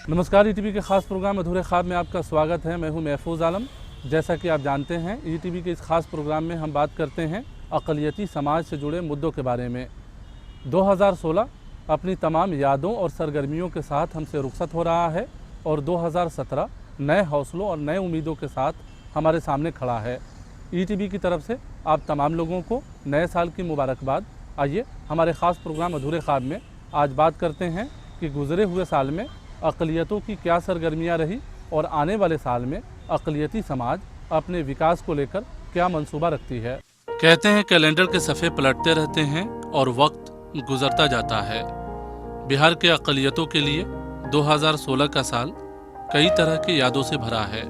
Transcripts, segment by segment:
नमस्कार, ईटीवी के ख़ास प्रोग्राम अधूरे ख्वाब में आपका स्वागत है। मैं हूं महफूज आलम। जैसा कि आप जानते हैं, ईटीवी के इस खास प्रोग्राम में हम बात करते हैं अक़लियती समाज से जुड़े मुद्दों के बारे में। 2016 अपनी तमाम यादों और सरगर्मियों के साथ हमसे रुखसत हो रहा है और 2017 नए हौसलों और नए उम्मीदों के साथ हमारे सामने खड़ा है। ईटीवी की तरफ से आप तमाम लोगों को नए साल की मुबारकबाद। आइए हमारे ख़ास प्रोग्राम अधूरे ख्वाब में आज बात करते हैं कि गुज़रे हुए साल में अक़लियतों की क्या सरगर्मियाँ रही और आने वाले साल में अक़लियती समाज अपने विकास को लेकर क्या मंसूबा रखती है। कहते हैं कैलेंडर के सफ़े पलटते रहते हैं और वक्त गुजरता जाता है। बिहार के अक़लियतों के लिए 2016 का साल कई तरह की यादों से भरा है।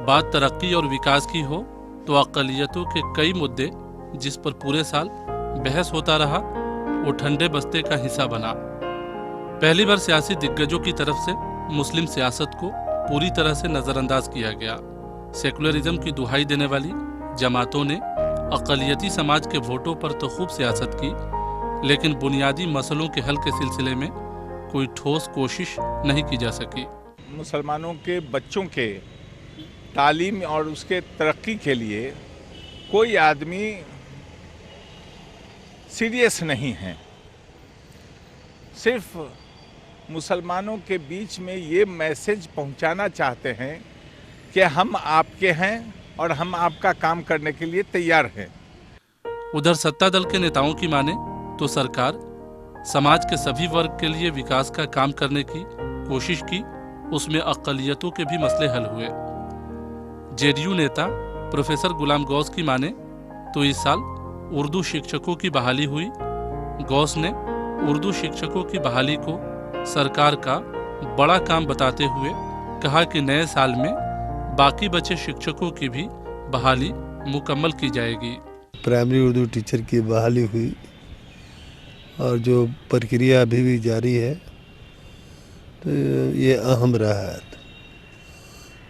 बात तरक्की और विकास की हो तो अक़लियतों के कई मुद्दे जिस पर पूरे साल बहस होता रहा, वो ठंडे बस्ते का हिस्सा बना। पहली बार सियासी दिग्गजों की तरफ से मुस्लिम सियासत को पूरी तरह से नज़रअंदाज किया गया। सेकुलरिज्म की दुहाई देने वाली जमातों ने अक़लियती समाज के वोटों पर तो खूब सियासत की, लेकिन बुनियादी मसलों के हल के सिलसिले में कोई ठोस कोशिश नहीं की जा सकी। मुसलमानों के बच्चों के तालीम और उसके तरक्की के लिए कोई आदमी सीरियस नहीं है। सिर्फ मुसलमानों के बीच में ये मैसेज पहुंचाना चाहते हैं कि हम आपके हैं और हम आपका काम करने के लिए तैयार हैं। उधर सत्ता दल के नेताओं की माने तो सरकार समाज के सभी वर्ग के लिए विकास का काम करने की कोशिश की, उसमें अक़लियतों के भी मसले हल हुए। जेडीयू नेता प्रोफेसर गुलाम गौस की माने तो इस साल उर्दू शिक्षकों की बहाली हुई। गौस ने उर्दू शिक्षकों की बहाली को सरकार का बड़ा काम बताते हुए कहा कि नए साल में बाकी बचे शिक्षकों की भी बहाली मुकम्मल की जाएगी। प्राइमरी उर्दू टीचर की बहाली हुई और जो प्रक्रिया अभी भी जारी है, तो ये अहम रहा है।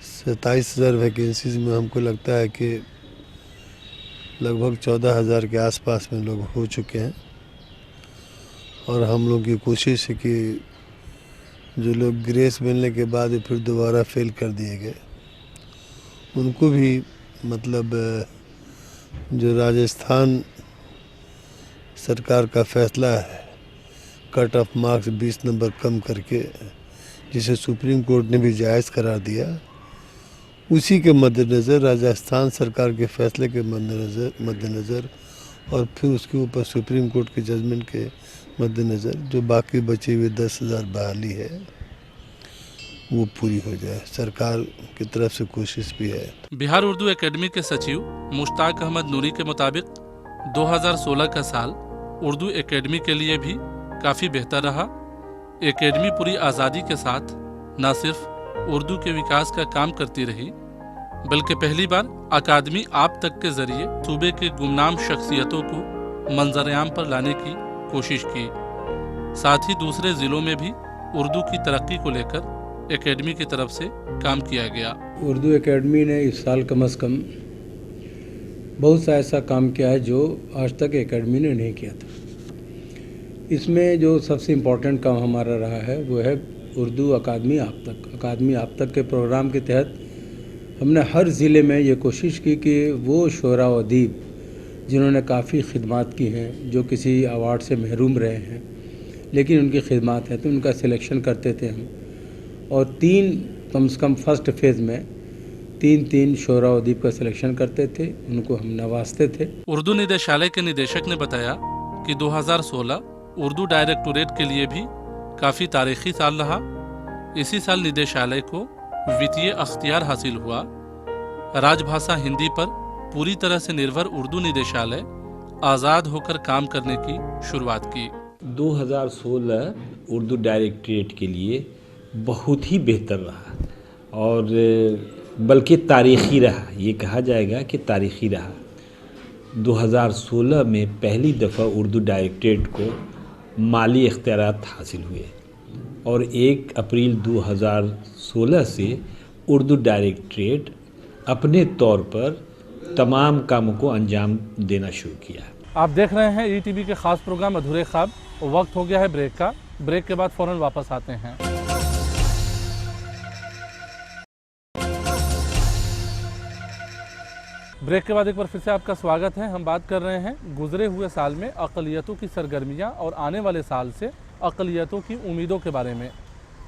27,000 वैकेंसीज में हमको लगता है कि लगभग 14,000 के आसपास में लोग हो चुके हैं और हम लोग की कोशिश है कि जो लोग ग्रेस मिलने के बाद फिर दोबारा फेल कर दिए गए, उनको भी मतलब जो राजस्थान सरकार का फैसला है कट ऑफ मार्क्स 20 नंबर कम करके, जिसे सुप्रीम कोर्ट ने भी जायज़ करार दिया, उसी के मद्देनज़र राजस्थान सरकार के फैसले के मद्देनज़र और फिर उसके ऊपर सुप्रीम कोर्ट के जजमेंट के मद्देनज़र जो बाकी बची हुई 10,000 बहाली है वो पूरी हो जाए। सरकार की तरफ से कोशिश भी है। बिहार उर्दू एकेडमी के सचिव मुश्ताक अहमद नूरी के मुताबिक 2016 का साल उर्दू एकेडमी के लिए भी काफ़ी बेहतर रहा। एकेडमी पूरी आज़ादी के साथ न सिर्फ उर्दू के विकास का काम करती रही, बल्कि पहली बार अकादमी आप तक के जरिए सूबे के गुमनाम शख्सियतों को मंजर-ए-आम पर लाने की कोशिश की। साथ ही दूसरे ज़िलों में भी उर्दू की तरक्की को लेकर एकेडमी की तरफ से काम किया गया। उर्दू एकेडमी ने इस साल कम से कम बहुत सा ऐसा काम किया है जो आज तक एकेडमी ने नहीं किया था। इसमें जो सबसे इम्पोर्टेंट काम हमारा रहा है वो है उर्दू अकादमी आप तक। अकादमी आप तक के प्रोग्राम के तहत हमने हर ज़िले में ये कोशिश की कि वो शोरा व अदीब जिन्होंने काफ़ी खिदमात की हैं, जो किसी अवार्ड से महरूम रहे हैं लेकिन उनकी खिदमात है, तो उनका सिलेक्शन करते थे हम। और 3 कम से कम फर्स्ट फेज़ में 3 शोरा व अदीब का सिलेक्शन करते थे, उनको हम नवाजते थे। उर्दू निदेशालय के निदेशक ने बताया कि 2016 उर्दू डायरेक्टोरेट के लिए भी काफ़ी तारीखी साल रहा। इसी साल निदेशालय को वित्तीय अख्तियार हासिल हुआ। राजभाषा हिंदी पर पूरी तरह से निर्भर उर्दू निदेशालय आज़ाद होकर काम करने की शुरुआत की। 2016 उर्दू डायरेक्टरेट के लिए बहुत ही बेहतर रहा और बल्कि तारीख़ी रहा। ये कहा जाएगा कि तारीख़ी रहा। 2016 में पहली दफ़ा उर्दू डायरेक्टरेट को माली इख्तियारात हासिल हुए और 1 अप्रैल 2016 से उर्दू डायरेक्टरेट अपने तौर पर तमाम कामों को अंजाम देना शुरू किया। आप देख रहे हैं ईटीवी के ख़ास प्रोग्राम अधूरे ख्वाब। वक्त हो गया है ब्रेक का। ब्रेक के बाद फ़ौरन वापस आते हैं। ब्रेक के बाद एक बार फिर से आपका स्वागत है। हम बात कर रहे हैं गुजरे हुए साल में अक़लियतों की सरगर्मियां और आने वाले साल से अक़लियतों की उम्मीदों के बारे में।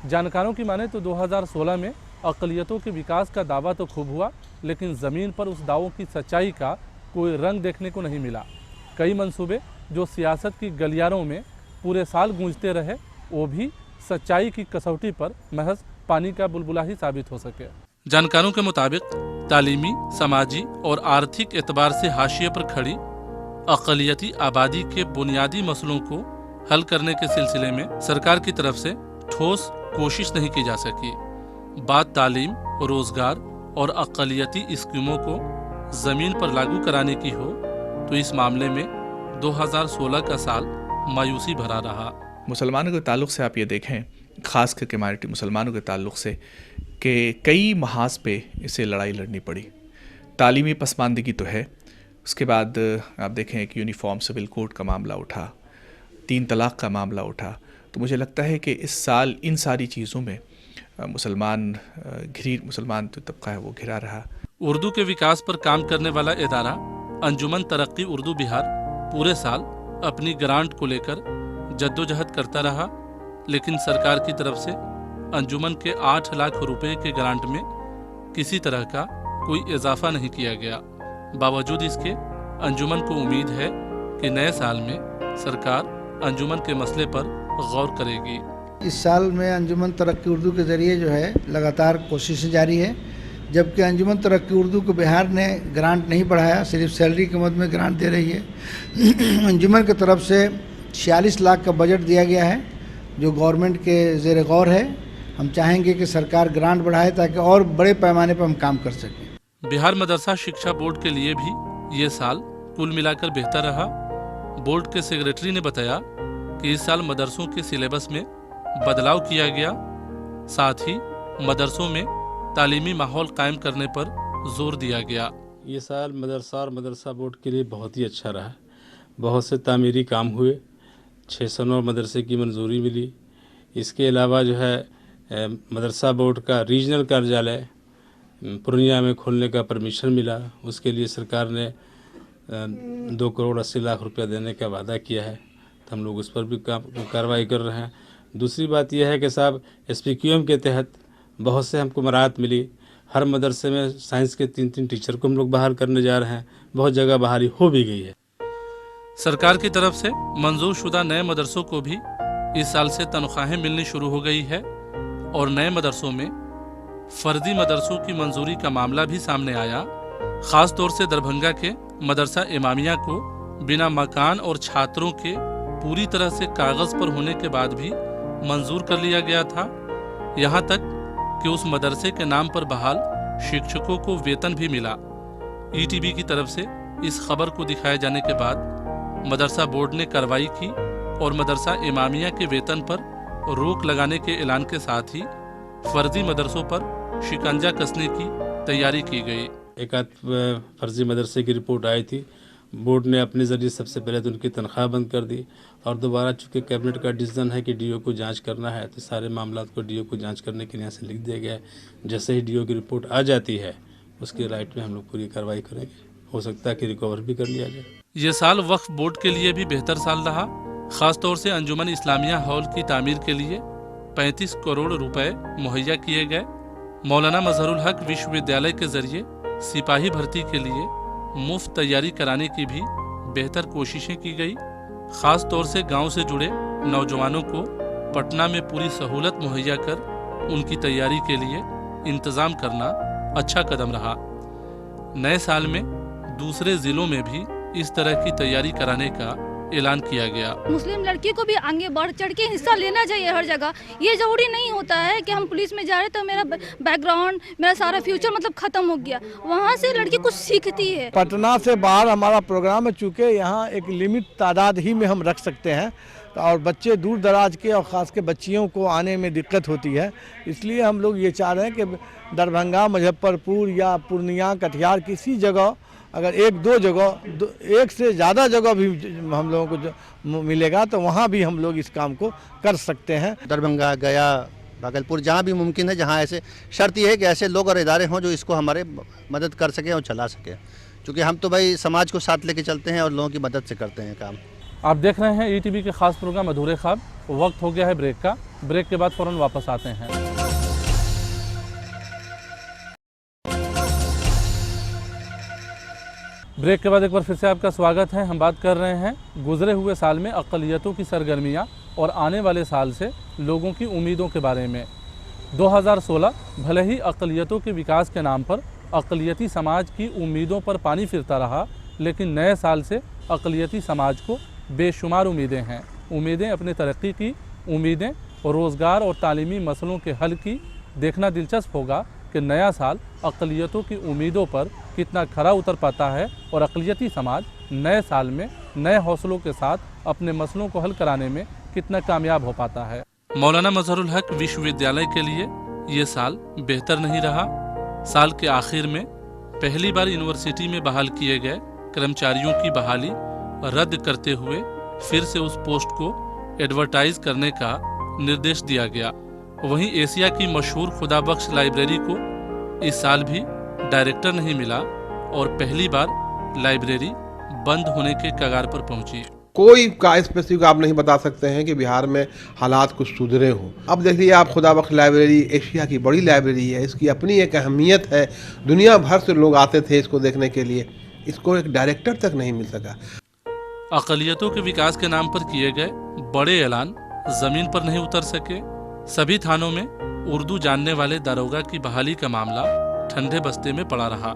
जानकारों की माने तो 2016 में अक़लियतों के विकास का दावा तो खूब हुआ, लेकिन ज़मीन पर उस दावों की सच्चाई का कोई रंग देखने को नहीं मिला। कई मंसूबे जो सियासत की गलियारों में पूरे साल गूंजते रहे, वो भी सच्चाई की कसौटी पर महज पानी का बुलबुला ही साबित हो सके। जानकारों के मुताबिक तालीमी, समाजी और आर्थिक एतबार से हाशिए पर खड़ी अक़लियती आबादी के बुनियादी मसलों को हल करने के सिलसिले में सरकार की तरफ से ठोस कोशिश नहीं की जा सकी। बात तालीम, रोज़गार और अक़लियती स्कीमों को ज़मीन पर लागू कराने की हो तो इस मामले में 2016 का साल मायूसी भरा रहा। मुसलमानों के ताल्लुक़ से आप ये देखें, ख़ास करके माइनॉरिटी मुसलमानों के ताल्लुक़ से, कि कई महाज पे इसे लड़ाई लड़नी पड़ी। तालीमी पसमानदगी तो है, उसके बाद आप देखें एक यूनिफॉर्म सिविल कोड का मामला उठा, 3 तलाक़ का मामला उठा। तो मुझे लगता है कि इस साल इन सारी चीज़ों में मुसलमान जो तबका है वो घिरा रहा। उर्दू के विकास पर काम करने वाला इदारा अंजुमन तरक्की उर्दू बिहार पूरे साल अपनी ग्रांट को लेकर जद्दोजहद करता रहा, लेकिन सरकार की तरफ से अंजुमन के 8 लाख रुपए के ग्रांट में किसी तरह का कोई इजाफा नहीं किया गया। बावजूद इसके अंजुमन को उम्मीद है कि नए साल में सरकार अंजुमन के मसले पर गौर करेगी। इस साल में अंजुमन तरक्की उर्दू के ज़रिए जो है लगातार कोशिशें जारी है, जबकि अंजुमन तरक्की उर्दू को बिहार ने ग्रांट नहीं बढ़ाया, सिर्फ सैलरी के मद में ग्रांट दे रही है। अंजुमन की तरफ से 46 लाख का बजट दिया गया है जो गवर्नमेंट के ज़ेर गौर है। हम चाहेंगे कि सरकार ग्रांट बढ़ाए ताकि और बड़े पैमाने पर हम काम कर सकें। बिहार मदरसा शिक्षा बोर्ड के लिए भी ये साल कुल मिलाकर बेहतर रहा। बोर्ड के सेक्रेटरी ने बताया कि इस साल मदरसों के सिलेबस में बदलाव किया गया, साथ ही मदरसों में तालीमी माहौल कायम करने पर जोर दिया गया। ये साल मदरसा और मदरसा बोर्ड के लिए बहुत ही अच्छा रहा। बहुत से तामीरी काम हुए, 609 मदरसे की मंजूरी मिली। इसके अलावा जो है मदरसा बोर्ड का रीजनल कार्यालय पूर्णिया में खोलने का परमिशन मिला। उसके लिए सरकार ने 2 करोड़ 80 लाख रुपया देने का वादा किया है, तो हम लोग उस पर भी कार्रवाई कर रहे हैं। दूसरी बात यह है कि साहब SPQM के तहत बहुत से हमको मराहत मिली। हर मदरसे में साइंस के 3-3 टीचर को हम लोग बहाल करने जा रहे हैं। बहुत जगह बहाली हो भी गई है। सरकार की तरफ से मंजूर शुदा नए मदरसों को भी इस साल से तनख्वाहें मिलनी शुरू हो गई है और नए मदरसों में फर्दी मदरसों की मंजूरी का मामला भी सामने आया। ख़ास तौर से दरभंगा के मदरसा इमामिया को बिना मकान और छात्रों के पूरी तरह से कागज़ पर होने के बाद भी मंजूर कर लिया गया था। यहाँ तक कि उस मदरसे के नाम पर बहाल शिक्षकों को वेतन भी मिला। ETV की तरफ से इस खबर को दिखाए जाने के बाद मदरसा बोर्ड ने कार्रवाई की और मदरसा इमामिया के वेतन पर रोक लगाने के ऐलान के साथ ही फर्जी मदरसों पर शिकंजा कसने की तैयारी की गई। एक आध फर्जी मदरसे की रिपोर्ट आई थी, बोर्ड ने अपने ज़रिए सबसे पहले तो उनकी तनख्वाह बंद कर दी और दोबारा चूँकि कैबिनेट का डिसीजन है कि DO को जांच करना है, तो सारे मामला को DO को जांच करने के लिए यहाँ से लिख दिया गया है। जैसे ही DO की रिपोर्ट आ जाती है उसके राइट में हम लोग पूरी कार्रवाई करेंगे। हो सकता है कि रिकवर भी कर लिया जाए। ये साल वक्फ बोर्ड के लिए भी बेहतर साल रहा। ख़ास तौर से अंजुमन इस्लामिया हॉल की तामीर के लिए 35 करोड़ रुपए मुहैया किए गए। मौलाना मजहरुल हक विश्वविद्यालय के जरिए सिपाही भर्ती के लिए मुफ्त तैयारी कराने की भी बेहतर कोशिशें की गई। ख़ास तौर से गांव से जुड़े नौजवानों को पटना में पूरी सहूलत मुहैया कर उनकी तैयारी के लिए इंतज़ाम करना अच्छा कदम रहा। नए साल में दूसरे ज़िलों में भी इस तरह की तैयारी कराने का ऐलान किया गया। मुस्लिम लड़की को भी आगे बढ़ चढ़ के हिस्सा लेना चाहिए हर जगह। ये जरूरी नहीं होता है कि हम पुलिस में जा रहे तो मेरा बैकग्राउंड, मेरा सारा फ्यूचर मतलब खत्म हो गया। वहाँ से लड़की कुछ सीखती है। पटना से बाहर हमारा प्रोग्राम है, चूँकि यहाँ एक लिमिट तादाद ही में हम रख सकते हैं और बच्चे दूर दराज के और ख़ास के बच्चियों को आने में दिक्कत होती है। इसलिए हम लोग ये चाह रहे हैं कि दरभंगा, मुजफ्फरपुर या पूर्णिया, कटिहार किसी जगह अगर 1-2 जगह, 1 से ज़्यादा जगह भी हम लोगों को मिलेगा तो वहाँ भी हम लोग इस काम को कर सकते हैं। दरभंगा, गया, भागलपुर जहाँ भी मुमकिन है, जहाँ ऐसे शर्त ये है कि ऐसे लोग और इदारे हों जो इसको हमारे मदद कर सकें और चला सकें, क्योंकि हम तो भाई समाज को साथ लेके चलते हैं और लोगों की मदद से करते हैं काम। आप देख रहे हैं ईटीवी के खास प्रोग्राम अधूरे ख्वाब। वक्त हो गया है ब्रेक का। ब्रेक के बाद फ़ौरन वापस आते हैं। ब्रेक के बाद एक बार फिर से आपका स्वागत है। हम बात कर रहे हैं गुजरे हुए साल में अक़लियतों की सरगर्मियां और आने वाले साल से लोगों की उम्मीदों के बारे में। 2016 भले ही अक़लियतों के विकास के नाम पर अक़लियती समाज की उम्मीदों पर पानी फिरता रहा, लेकिन नए साल से अक़लियती समाज को बेशुमार उम्मीदें हैं। उम्मीदें अपने तरक्की की, उम्मीदें रोज़गार और तालीमी मसलों के हल की। देखना दिलचस्प होगा कि नया साल अक़लियतों की उम्मीदों पर कितना खरा उतर पाता है और अक़लियती समाज नए साल में नए हौसलों के साथ अपने मसलों को हल कराने में कितना कामयाब हो पाता है। मौलाना मजहरुल हक विश्वविद्यालय के लिए ये साल बेहतर नहीं रहा। साल के आखिर में पहली बार यूनिवर्सिटी में बहाल किए गए कर्मचारियों की बहाली रद्द करते हुए फिर से उस पोस्ट को एडवर्टाइज करने का निर्देश दिया गया। वहीं एशिया की मशहूर खुदाबख्श लाइब्रेरी को इस साल भी डायरेक्टर नहीं मिला और पहली बार लाइब्रेरी बंद होने के कगार पर पहुंची। कोई का स्पेसिफिक आप नहीं बता सकते हैं कि बिहार में हालात कुछ सुधरे हों। अब देखिए आप खुदाबख्श लाइब्रेरी एशिया की बड़ी लाइब्रेरी है, इसकी अपनी एक अहमियत है, दुनिया भर से लोग आते थे इसको देखने के लिए, इसको एक डायरेक्टर तक नहीं मिल सका। अक़लियतों के विकास के नाम पर किए गए बड़े ऐलान ज़मीन पर नहीं उतर सके। सभी थानों में उर्दू जानने वाले दारोगा की बहाली का मामला ठंडे बस्ते में पड़ा रहा।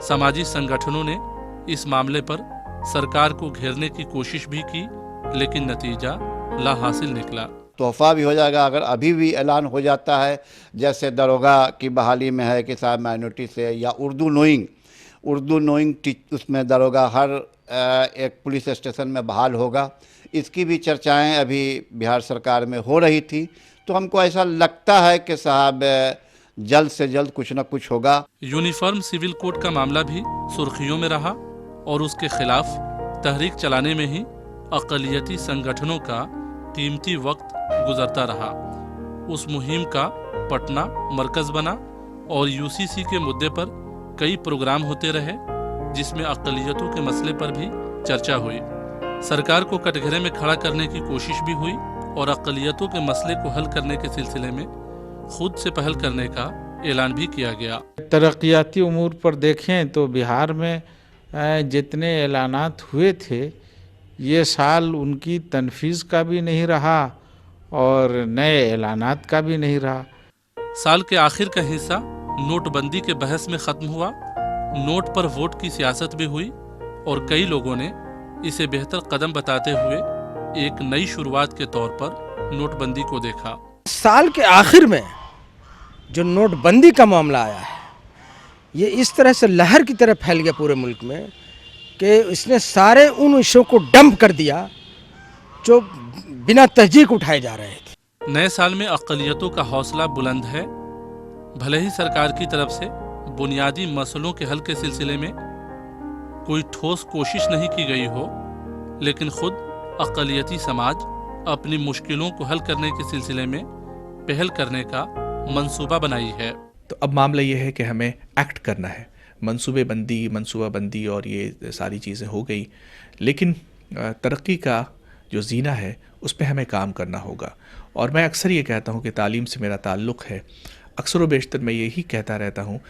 समाजी संगठनों ने इस मामले पर सरकार को घेरने की कोशिश भी की, लेकिन नतीजा ला हासिल निकला। तोहफा भी हो जाएगा अगर अभी भी ऐलान हो जाता है, जैसे दरोगा की बहाली में है कि साहब माइनॉरिटी से, या उर्दू नोइंग उसमें दरोगा हर एक पुलिस स्टेशन में बहाल होगा। इसकी भी चर्चाएं अभी बिहार सरकार में हो रही थी, तो हमको ऐसा लगता है कि साहब जल्द से जल्द कुछ न कुछ होगा। यूनिफॉर्म सिविल कोड का मामला भी सुर्खियों में रहा और उसके खिलाफ तहरीक चलाने में ही अक़लियती संगठनों का कीमती वक्त गुजरता रहा। उस मुहिम का पटना मरकज़ बना और यूसीसी के मुद्दे पर कई प्रोग्राम होते रहे, जिसमें अक़लियतों के मसले पर भी चर्चा हुई। सरकार को कटघरे में खड़ा करने की कोशिश भी हुई और अक़लियतों के मसले को हल करने के सिलसिले में खुद से पहल करने का ऐलान भी किया गया। तरक्याती उमूर पर देखें तो बिहार में जितने ऐलानात हुए थे, ये साल उनकी तनफीज़ का भी नहीं रहा और नए ऐलानात का भी नहीं रहा। साल के आखिर का हिस्सा नोटबंदी के बहस में ख़त्म हुआ। नोट पर वोट की सियासत भी हुई और कई लोगों ने इसे बेहतर कदम बताते हुए एक नई शुरुआत के तौर पर नोटबंदी को देखा। साल के आखिर में जो नोटबंदी का मामला आया है, ये इस तरह से लहर की तरह फैल गया पूरे मुल्क में कि इसने सारे उन इशू को डंप कर दिया जो बिना तहजीक उठाए जा रहे थे। नए साल में अक़लियतों का हौसला बुलंद है। भले ही सरकार की तरफ से बुनियादी मसलों के हल के सिलसिले में कोई ठोस कोशिश नहीं की गई हो, लेकिन खुद अक़लियती समाज अपनी मुश्किलों को हल करने के सिलसिले में पहल करने का मंसूबा बनाई है। तो अब मामला ये है कि हमें एक्ट करना है। मंसूबाबंदी और ये सारी चीज़ें हो गई, लेकिन तरक्की का जो जीना है उस पर हमें काम करना होगा। और मैं अक्सर ये कहता हूँ कि तालीम से मेरा ताल्लुक़ है। अक्सर व बेशतर मैं यही कहता रहता हूँ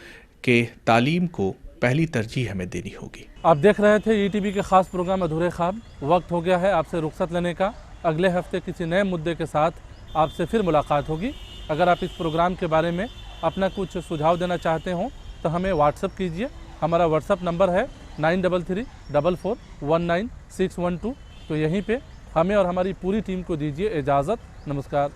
कि तालीम को पहली तरजीह हमें देनी होगी। आप देख रहे थे ईटीवी के ख़ास प्रोग्राम अधूरे ख्वाब। वक्त हो गया है आपसे रुखसत लेने का। अगले हफ्ते किसी नए मुद्दे के साथ आपसे फिर मुलाकात होगी। अगर आप इस प्रोग्राम के बारे में अपना कुछ सुझाव देना चाहते हो तो हमें व्हाट्सअप कीजिए। हमारा व्हाट्सअप नंबर है 9334419612। तो यहीं पे हमें और हमारी पूरी टीम को दीजिए इजाज़त। नमस्कार।